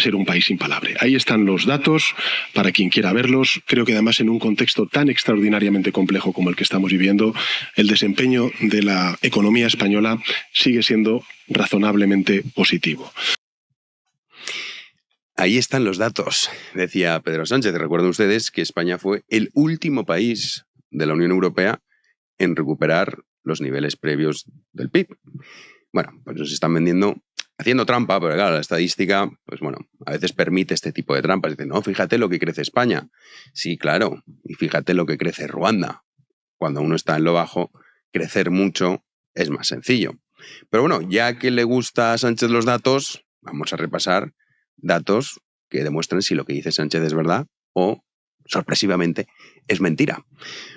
para ser un país impalable. Ahí están los datos, para quien quiera verlos. Creo que además en un contexto tan extraordinariamente complejo como el que estamos viviendo, el desempeño de la economía española sigue siendo razonablemente positivo. Ahí están los datos, decía Pedro Sánchez. Recuerden ustedes que España fue el último país de la Unión Europea en recuperar los niveles previos del PIB. Bueno, pues nos están vendiendo, haciendo trampa, pero claro, la estadística, pues bueno, a veces permite este tipo de trampas. Dicen, no, fíjate lo que crece España. Sí, claro, y fíjate lo que crece Ruanda. Cuando uno está en lo bajo, crecer mucho es más sencillo. Pero bueno, ya que le gusta a Sánchez los datos, vamos a repasar datos que demuestran si lo que dice Sánchez es verdad o, sorpresivamente, es mentira.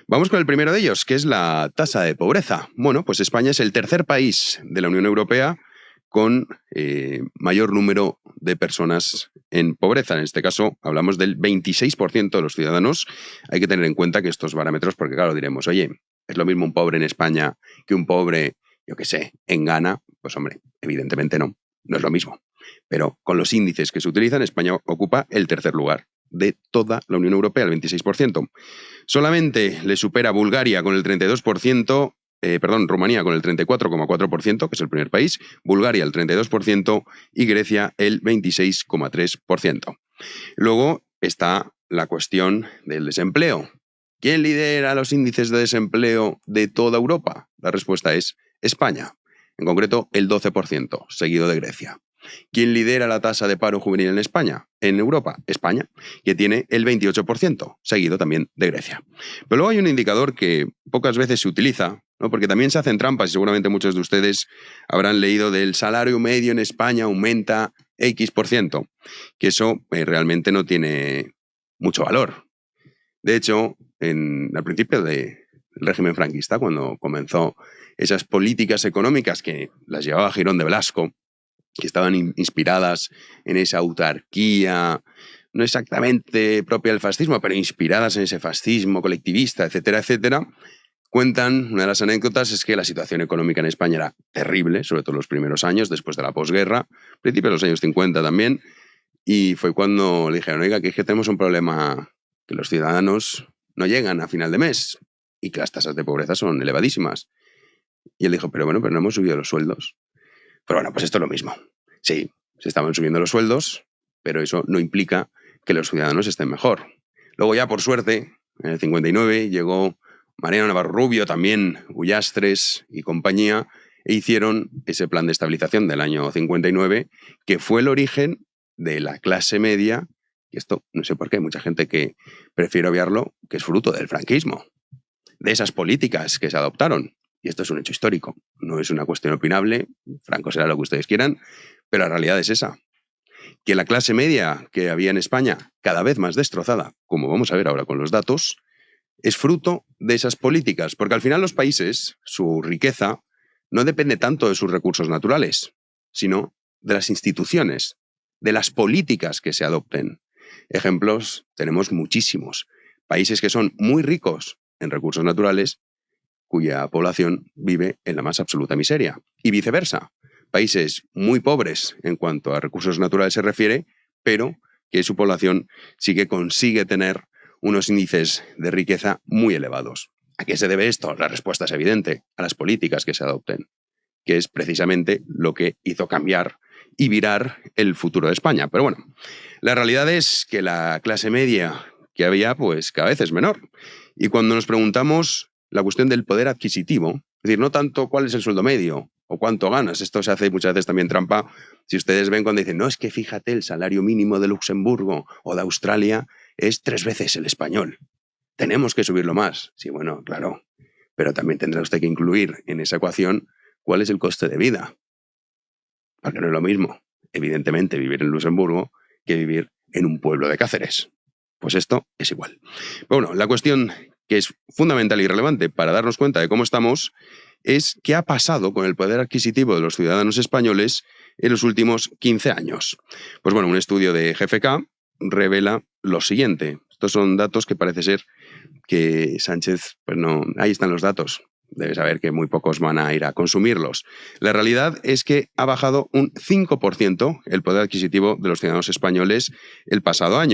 Vamos con el primero de ellos, que es la tasa de pobreza. Bueno, pues España es el tercer país de la Unión Europea con mayor número de personas en pobreza. En este caso, hablamos del 26% de los ciudadanos. Hay que tener en cuenta que estos parámetros, porque claro, diremos, oye, ¿es lo mismo un pobre en España que un pobre, yo qué sé, en Ghana? Pues hombre, evidentemente no es lo mismo. Pero con los índices que se utilizan, España ocupa el tercer lugar de toda la Unión Europea, el 26%. Solamente le supera Bulgaria con el 32%, Rumanía con el 34,4%, que es el primer país, Bulgaria el 32% y Grecia el 26,3%. Luego está la cuestión del desempleo. ¿Quién lidera los índices de desempleo de toda Europa? La respuesta es España, en concreto el 12%, seguido de Grecia. ¿Quién lidera la tasa de paro juvenil en España? En Europa, España, que tiene el 28%, seguido también de Grecia. Pero luego hay un indicador que pocas veces se utiliza, ¿no? Porque también se hacen trampas y seguramente muchos de ustedes habrán leído del salario medio en España aumenta X%, que eso realmente no tiene mucho valor. De hecho, al principio del régimen franquista, cuando comenzó esas políticas económicas que las llevaba Girón de Blasco, que estaban inspiradas en esa autarquía, no exactamente propia del fascismo, pero inspiradas en ese fascismo colectivista, etcétera, etcétera, cuentan, una de las anécdotas es que la situación económica en España era terrible, sobre todo en los primeros años, después de la posguerra, principios de los años 50 también, y fue cuando le dijeron, oiga, que es que tenemos un problema, que los ciudadanos no llegan a final de mes y que las tasas de pobreza son elevadísimas. Y él dijo, pero no hemos subido los sueldos. Pero bueno, pues esto es lo mismo. Sí, se estaban subiendo los sueldos, pero eso no implica que los ciudadanos estén mejor. Luego ya, por suerte, en el 59 llegó Mariano Navarro Rubio, también Ullastres y compañía, e hicieron ese plan de estabilización del año 59, que fue el origen de la clase media, y esto no sé por qué, hay mucha gente que prefiere obviarlo, que es fruto del franquismo, de esas políticas que se adoptaron. Y esto es un hecho histórico, no es una cuestión opinable, Franco será lo que ustedes quieran, pero la realidad es esa, que la clase media que había en España, cada vez más destrozada, como vamos a ver ahora con los datos, es fruto de esas políticas, porque al final los países, su riqueza, no depende tanto de sus recursos naturales, sino de las instituciones, de las políticas que se adopten. Ejemplos tenemos muchísimos. Países que son muy ricos en recursos naturales, cuya población vive en la más absoluta miseria. Y viceversa, países muy pobres en cuanto a recursos naturales se refiere, pero que su población sí que consigue tener unos índices de riqueza muy elevados. ¿A qué se debe esto? La respuesta es evidente, a las políticas que se adopten, que es precisamente lo que hizo cambiar y virar el futuro de España. Pero bueno, la realidad es que la clase media que había, pues cada vez es menor. Y cuando nos preguntamos la cuestión del poder adquisitivo, es decir, no tanto cuál es el sueldo medio o cuánto ganas, esto se hace muchas veces también trampa, si ustedes ven cuando dicen, no, es que fíjate, el salario mínimo de Luxemburgo o de Australia es 3 veces el español, tenemos que subirlo más. Sí, bueno, claro, pero también tendrá usted que incluir en esa ecuación cuál es el coste de vida, porque no es lo mismo, evidentemente, vivir en Luxemburgo que vivir en un pueblo de Cáceres. Pues esto es igual. Bueno, la cuestión que es fundamental y relevante para darnos cuenta de cómo estamos es qué ha pasado con el poder adquisitivo de los ciudadanos españoles en los últimos 15 años. Pues bueno, un estudio de GfK revela lo siguiente. Estos son datos que parece ser que Sánchez, pues no, ahí están los datos. debe saber que muy pocos van a ir a consumirlos. La realidad es que ha bajado un 5% el poder adquisitivo de los ciudadanos españoles el pasado año.